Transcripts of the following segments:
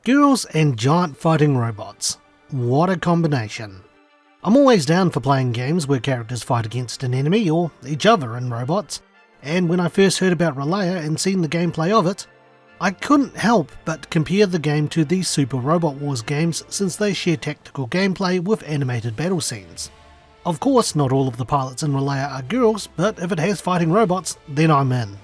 Girls and giant fighting robots. What a combination. I'm always down for playing games where characters fight against an enemy or each other in robots, and when I first heard about Relaya and seen the gameplay of it, I couldn't help but compare the game to the Super Robot Wars games since they share tactical gameplay with animated battle scenes. Of course, not all of the pilots in Relaya are girls, but if it has fighting robots, then I'm in.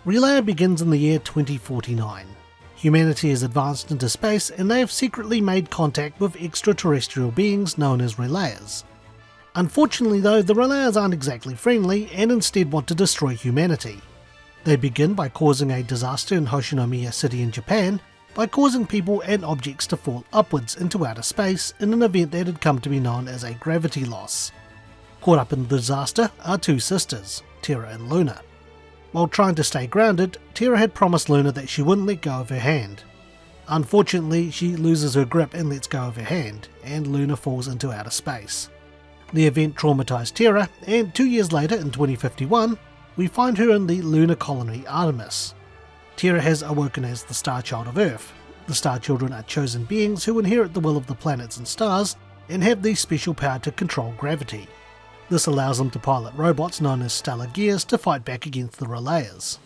Relaya begins in the year 2049. Humanity has advanced into space and they have secretly made contact with extraterrestrial beings known as Relayas. Unfortunately though, the Relayas aren't exactly friendly and instead want to destroy humanity. They begin by causing a disaster in Hoshinomiya City in Japan by causing people and objects to fall upwards into outer space in an event that had come to be known as a gravity loss. Caught up in the disaster are two sisters, Terra and Luna. While trying to stay grounded, Terra had promised Luna that she wouldn't let go of her hand. Unfortunately, she loses her grip and lets go of her hand, and Luna falls into outer space. The event traumatized Terra, and 2 years later in 2051, we find her in the lunar colony Artemis. Terra has awoken as the Starchild of Earth. The Starchildren are chosen beings who inherit the will of the planets and stars, and have the special power to control gravity. This allows them to pilot robots known as stellar gears to fight back against the Relayas.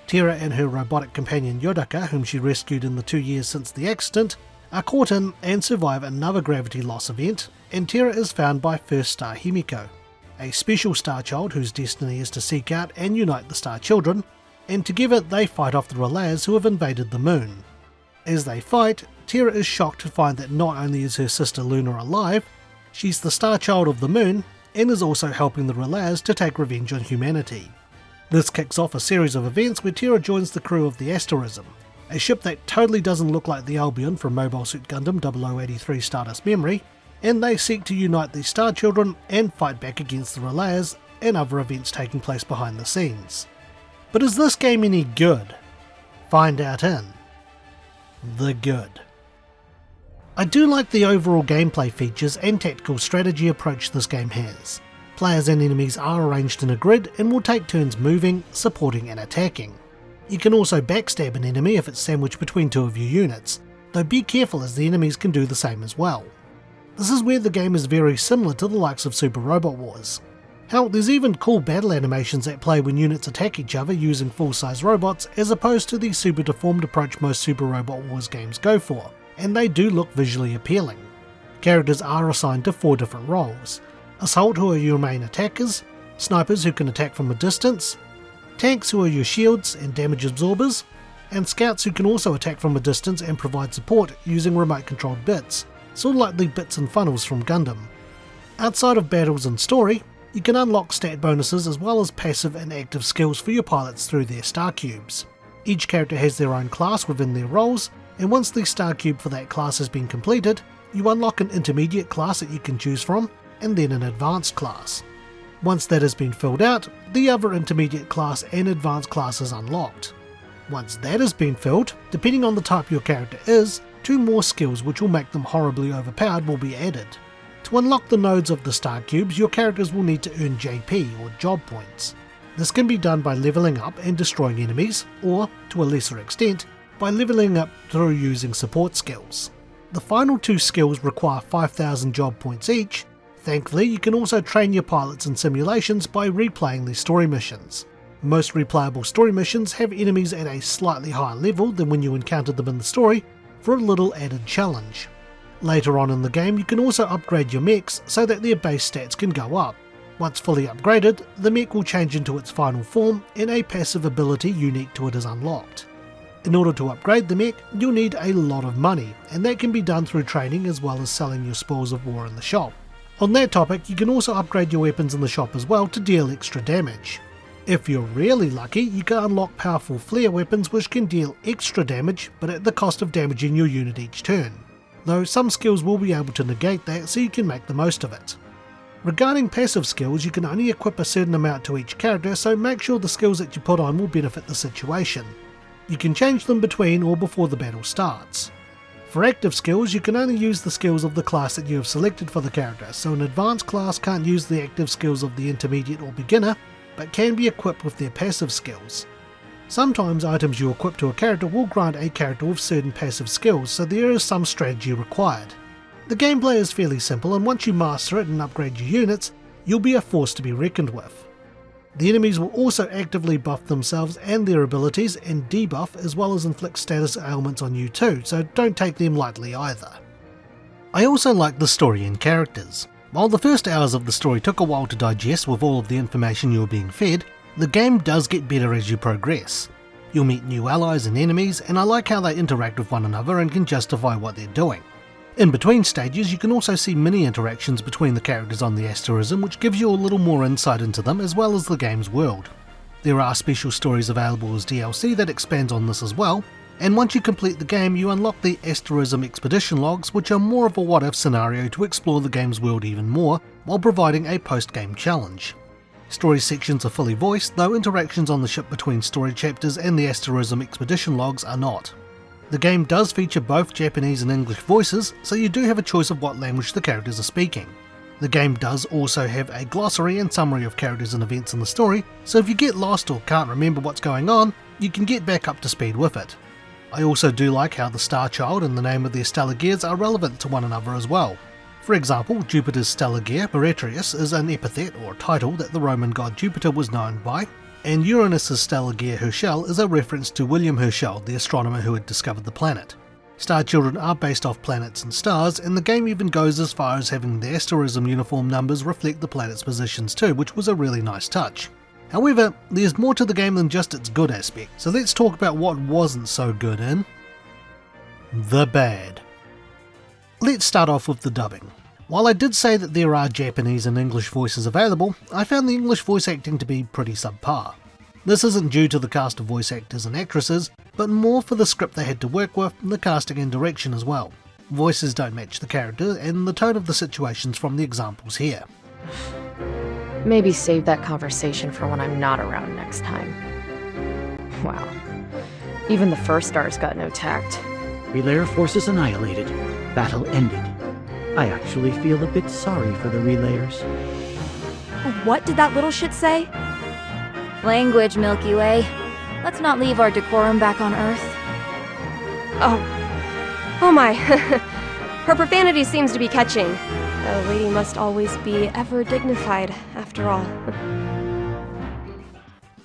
Terra and her robotic companion Yodaka, whom she rescued in the 2 years since the accident, are caught in and survive another gravity loss event, and Terra is found by First Star Himiko, a special Starchild whose destiny is to seek out and unite the Starchildren, and together they fight off the Relayas who have invaded the moon. As they fight, Terra is shocked to find that not only is her sister Luna alive, she's the Starchild of the moon, and is also helping the Relayas to take revenge on humanity. This kicks off a series of events where Terra joins the crew of the Asterism, a ship that totally doesn't look like the Albion from Mobile Suit Gundam 0083 Stardust Memory, and they seek to unite the Starchildren and fight back against the Relayas and other events taking place behind the scenes. But is this game any good? Find out in The Good. I do like the overall gameplay features and tactical strategy approach this game has. Players and enemies are arranged in a grid and will take turns moving, supporting and attacking. You can also backstab an enemy if it's sandwiched between two of your units, though be careful as the enemies can do the same as well. This is where the game is very similar to the likes of Super Robot Wars. Hell, there's even cool battle animations at play when units attack each other using full-size robots as opposed to the super deformed approach most Super Robot Wars games go for, and they do look visually appealing. Characters are assigned to 4 different roles: Assault, who are your main attackers, Snipers, who can attack from a distance, Tanks, who are your shields and damage absorbers, and Scouts, who can also attack from a distance and provide support using remote controlled bits, sort of like the bits and funnels from Gundam. Outside of battles and story, you can unlock stat bonuses as well as passive and active skills for your pilots through their star cubes. Each character has their own class within their roles, and once the star cube for that class has been completed, you unlock an intermediate class that you can choose from, and then an advanced class. Once that has been filled out, the other intermediate class and advanced class is unlocked. Once that has been filled, depending on the type your character is, 2 more skills which will make them horribly overpowered will be added. To unlock the nodes of the star cubes, your characters will need to earn JP or job points. This can be done by leveling up and destroying enemies, or, to a lesser extent, by leveling up through using support skills. The final 2 skills require 5,000 job points each. Thankfully, you can also train your pilots in simulations by replaying the story missions. Most replayable story missions have enemies at a slightly higher level than when you encountered them in the story for a little added challenge. Later on in the game, you can also upgrade your mechs so that their base stats can go up. Once fully upgraded, the mech will change into its final form and a passive ability unique to it is unlocked. In order to upgrade the mech, you'll need a lot of money, and that can be done through training as well as selling your spoils of war in the shop. On that topic, you can also upgrade your weapons in the shop as well to deal extra damage. If you're really lucky, you can unlock powerful flare weapons which can deal extra damage, but at the cost of damaging your unit each turn, though some skills will be able to negate that so you can make the most of it. Regarding passive skills, you can only equip a certain amount to each character, so make sure the skills that you put on will benefit the situation. You can change them between or before the battle starts. For active skills, you can only use the skills of the class that you have selected for the character, so an advanced class can't use the active skills of the intermediate or beginner, but can be equipped with their passive skills. Sometimes items you equip to a character will grant a character with certain passive skills, so there is some strategy required. The gameplay is fairly simple, and once you master it and upgrade your units, you'll be a force to be reckoned with. The enemies will also actively buff themselves and their abilities and debuff, as well as inflict status ailments on you too, so don't take them lightly either. I also like the story and characters. While the first hours of the story took a while to digest with all of the information you were being fed, the game does get better as you progress. You'll meet new allies and enemies, and I like how they interact with one another and can justify what they're doing. In between stages, you can also see mini interactions between the characters on the asterism, which gives you a little more insight into them as well as the game's world. There are special stories available as DLC that expands on this as well, and once you complete the game you unlock the asterism expedition logs, which are more of a what-if scenario to explore the game's world even more, while providing a post-game challenge. Story sections are fully voiced, though interactions on the ship between story chapters and the asterism expedition logs are not. The game does feature both Japanese and English voices, so you do have a choice of what language the characters are speaking. The game does also have a glossary and summary of characters and events in the story, so if you get lost or can't remember what's going on, you can get back up to speed with it. I also do like how the Star Child and the name of their stellar gears are relevant to one another as well. For example, Jupiter's stellar gear, Beretrius, is an epithet or title that the Roman god Jupiter was known by, and Uranus's stellar gear Herschel is a reference to William Herschel, the astronomer who had discovered the planet. Starchildren are based off planets and stars, and the game even goes as far as having the asterism uniform numbers reflect the planet's positions too, which was a really nice touch. However, there's more to the game than just its good aspect, so let's talk about what wasn't so good in the bad. Let's start off with the dubbing. While I did say that there are Japanese and English voices available, I found the English voice acting to be pretty subpar. This isn't due to the cast of voice actors and actresses, but more for the script they had to work with, the casting and direction as well. Voices don't match the character and the tone of the situations from the examples here. Maybe save that conversation for when I'm not around next time. Wow. Even the first stars got no tact. Relayer forces annihilated. Battle ended. I actually feel a bit sorry for the relayers. What did that little shit say? Language, Milky Way. Let's not leave our decorum back on Earth. Oh my. Her profanity seems to be catching. A lady must always be ever dignified, after all.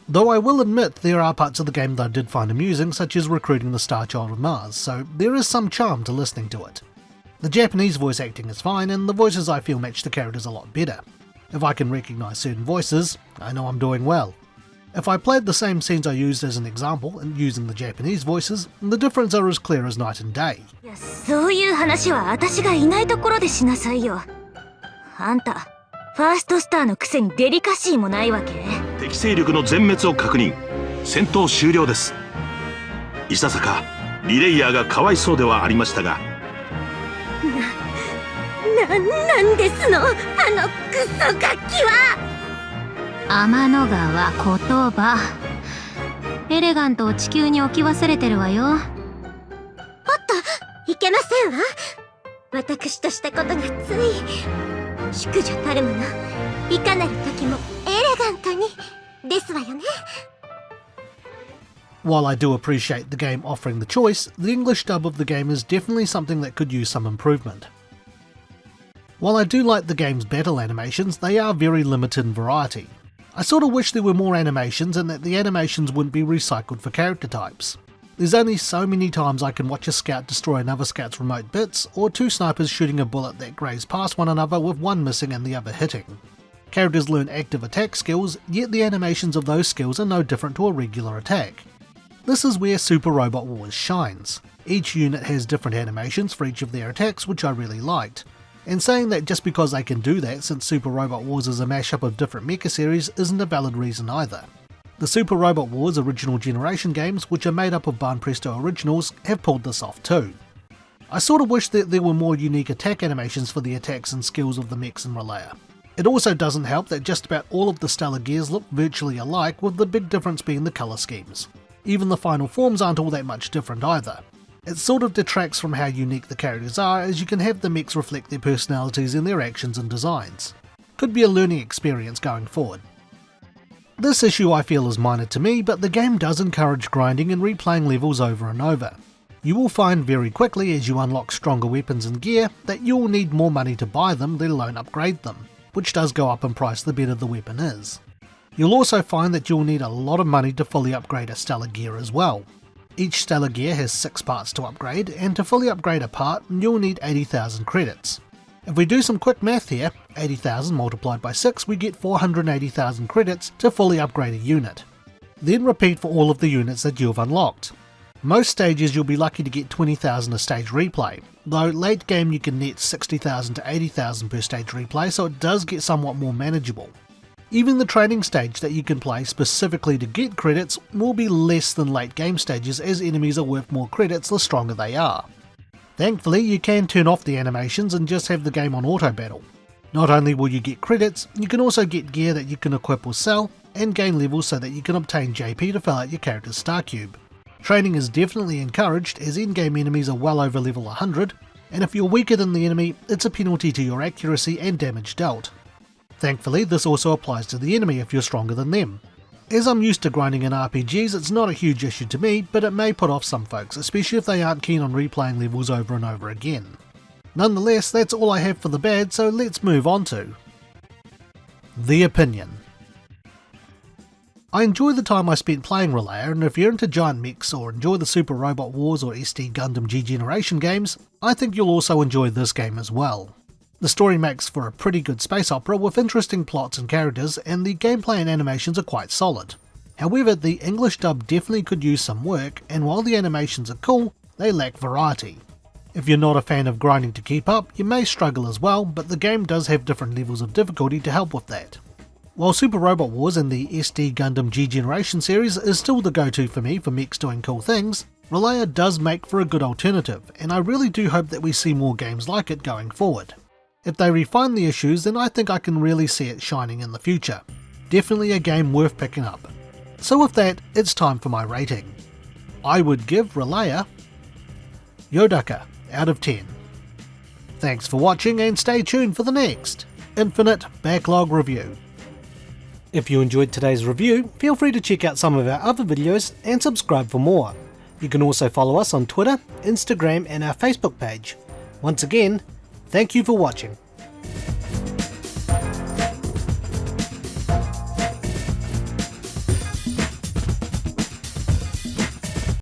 Though I will admit there are parts of the game that I did find amusing, such as recruiting the Starchild of Mars, so there is some charm to listening to it. The Japanese voice acting is fine, and the voices I feel match the characters a lot better. If I can recognise certain voices, I know I'm doing well. If I played the same scenes I used as an example, and using the Japanese voices, the difference are as clear as night and day. そういう話は私がいないところでしなさいよ。あんた、ファーストスターのくせにデリカシーもないわけ？敵勢力の全滅を確認。戦闘終了です。いささかリレイヤーがかわいそうではありましたが。なんですの、あのクソガキは。天の川言葉。エレガントを地球に置き忘れてるわよ。おっと、いけませんわ。私としたことがつい。淑女たるもの、いかなる時もエレガントにですわよね。While I do appreciate the game offering the choice, the English dub of the game is definitely something that could use some improvement. While I do like the game's battle animations, they are very limited in variety. I sort of wish there were more animations and that the animations wouldn't be recycled for character types. There's only so many times I can watch a scout destroy another scout's remote bits, or two snipers shooting a bullet that graze past one another with one missing and the other hitting. Characters learn active attack skills, yet the animations of those skills are no different to a regular attack. This is where Super Robot Wars shines. Each unit has different animations for each of their attacks, which I really liked. And saying that just because they can do that since Super Robot Wars is a mashup of different mecha series isn't a valid reason either. The Super Robot Wars original generation games, which are made up of Barn Presto originals, have pulled this off too. I sort of wish that there were more unique attack animations for the attacks and skills of the mechs in Relayer. It also doesn't help that just about all of the stellar gears look virtually alike, with the big difference being the colour schemes. Even the final forms aren't all that much different either. It sort of detracts from how unique the characters are, as you can have the mechs reflect their personalities in their actions and designs. Could be a learning experience going forward. This issue I feel is minor to me, but the game does encourage grinding and replaying levels over and over. You will find very quickly as you unlock stronger weapons and gear that you will need more money to buy them, let alone upgrade them, which does go up in price the better the weapon is. You'll also find that you'll need a lot of money to fully upgrade a stellar gear as well. Each stellar gear has 6 parts to upgrade, and to fully upgrade a part you'll need 80,000 credits. If we do some quick math here, 80,000 multiplied by 6, we get 480,000 credits to fully upgrade a unit. Then repeat for all of the units that you've unlocked. Most stages you'll be lucky to get 20,000 a stage replay, though late game you can net 60,000 to 80,000 per stage replay, so it does get somewhat more manageable. Even the training stage that you can play specifically to get credits will be less than late game stages, as enemies are worth more credits the stronger they are. Thankfully, you can turn off the animations and just have the game on auto battle. Not only will you get credits, you can also get gear that you can equip or sell, and gain levels so that you can obtain JP to fill out your character's star cube. Training is definitely encouraged, as in-game enemies are well over level 100, and if you're weaker than the enemy, it's a penalty to your accuracy and damage dealt. Thankfully, this also applies to the enemy if you're stronger than them. As I'm used to grinding in RPGs, it's not a huge issue to me, but it may put off some folks, especially if they aren't keen on replaying levels over and over again. Nonetheless, that's all I have for the bad, so let's move on to the opinion. I enjoy the time I spent playing Relaya, and if you're into giant mechs or enjoy the Super Robot Wars or SD Gundam G Generation games, I think you'll also enjoy this game as well. The story makes for a pretty good space opera with interesting plots and characters, and the gameplay and animations are quite solid. However, the English dub definitely could use some work, and while the animations are cool, they lack variety. If you're not a fan of grinding to keep up, you may struggle as well, but the game does have different levels of difficulty to help with that. While Super Robot Wars and the SD Gundam G Generation series is still the go-to for me for mechs doing cool things, Relaya does make for a good alternative, and I really do hope that we see more games like it going forward. If they refine the issues, then I think I can really see it shining in the future. Definitely a game worth picking up. So with that, it's time for my rating. I would give Relaya Yodaka out of 10. Thanks for watching, and stay tuned for the next Infinite Backlog review. If you enjoyed today's review, feel free to check out some of our other videos and subscribe for more. You can also follow us on Twitter, Instagram and our Facebook page. Once again, thank you for watching.